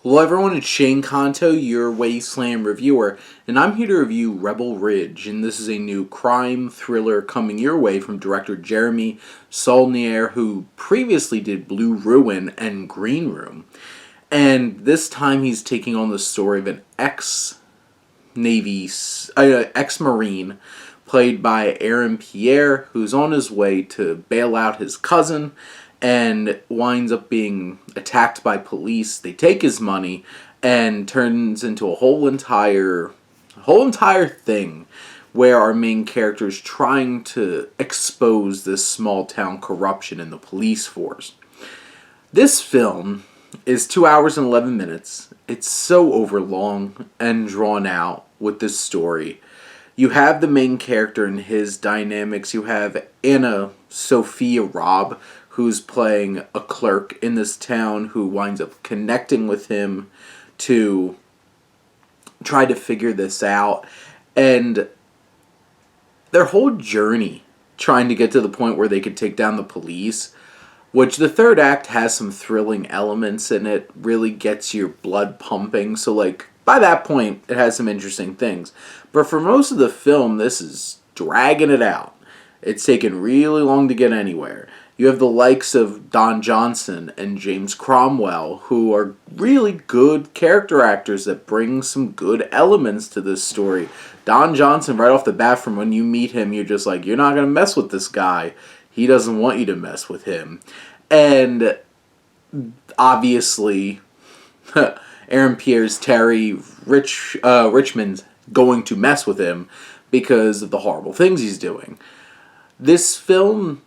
Hello everyone, it's Shane Kanto, your Wasteland reviewer, and I'm here to review Rebel Ridge, and this is a new crime thriller coming your way from director Jeremy Saulnier, who previously did Blue Ruin and Green Room. And this time he's taking on the story of an ex-Marine, played by Aaron Pierre, who's on his way to bail out his cousin, and winds up being attacked by police. They take his money and turns into a whole entire thing where our main character is trying to expose this small town corruption in the police force. This film is 2 hours and 11 minutes. It's so overlong and drawn out with this story. You have the main character and his dynamics. You have Anna Sophia Robb, who's playing a clerk in this town who winds up connecting with him to try to figure this out. And their whole journey trying to get to the point where they could take down the police, which the third act has some thrilling elements in it, really gets your blood pumping. So, by that point, it has some interesting things. But for most of the film, this is dragging it out. It's taken really long to get anywhere. You have the likes of Don Johnson and James Cromwell, who are really good character actors that bring some good elements to this story. Don Johnson, right off the bat, from when you meet him, you're just like, you're not going to mess with this guy. He doesn't want you to mess with him. And obviously, Aaron Pierre's Terry Richmond's going to mess with him because of the horrible things he's doing. This film,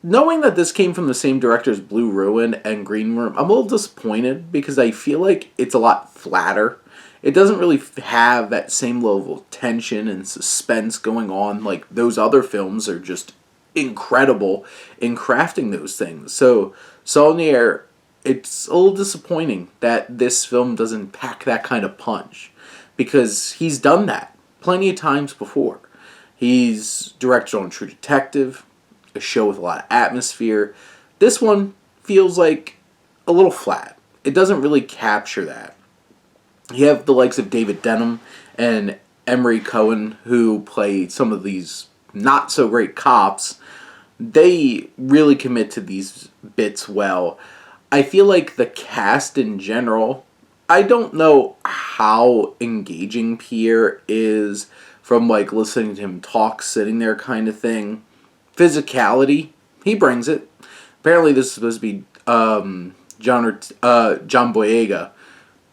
knowing that this came from the same director as Blue Ruin and Green Room, I'm a little disappointed because I feel like it's a lot flatter. It doesn't really have that same level of tension and suspense going on. Like, those other films are just incredible in crafting those things. So, Saulnier, it's a little disappointing that this film doesn't pack that kind of punch, because he's done that plenty of times before. He's directed on True Detective, a show with a lot of atmosphere. This one feels like a little flat. It doesn't really capture that. You have the likes of David Denham and Emery Cohen, who play some of these not so great cops. They really commit to these bits well. I feel like the cast in general, I don't know how engaging Pierre is from listening to him talk, sitting there kind of thing. Physicality, he brings it. Apparently this is supposed to be John Boyega,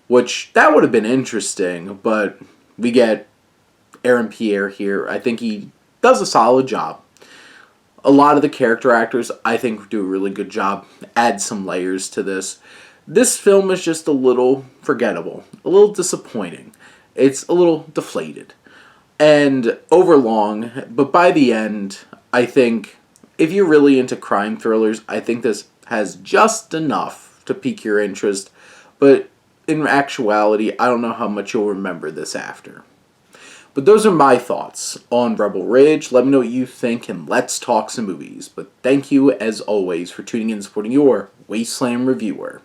which that would have been interesting, but we get Aaron Pierre here. I think he does a solid job. A lot of the character actors, I think, do a really good job, add some layers to this. This film is just a little forgettable, a little disappointing. It's a little deflated and overlong, but by the end, I think if you're really into crime thrillers, I think this has just enough to pique your interest, but in actuality, I don't know how much you'll remember this after. But those are my thoughts on Rebel Ridge. Let me know what you think, and let's talk some movies. But thank you, as always, for tuning in and supporting your Wasteland reviewer.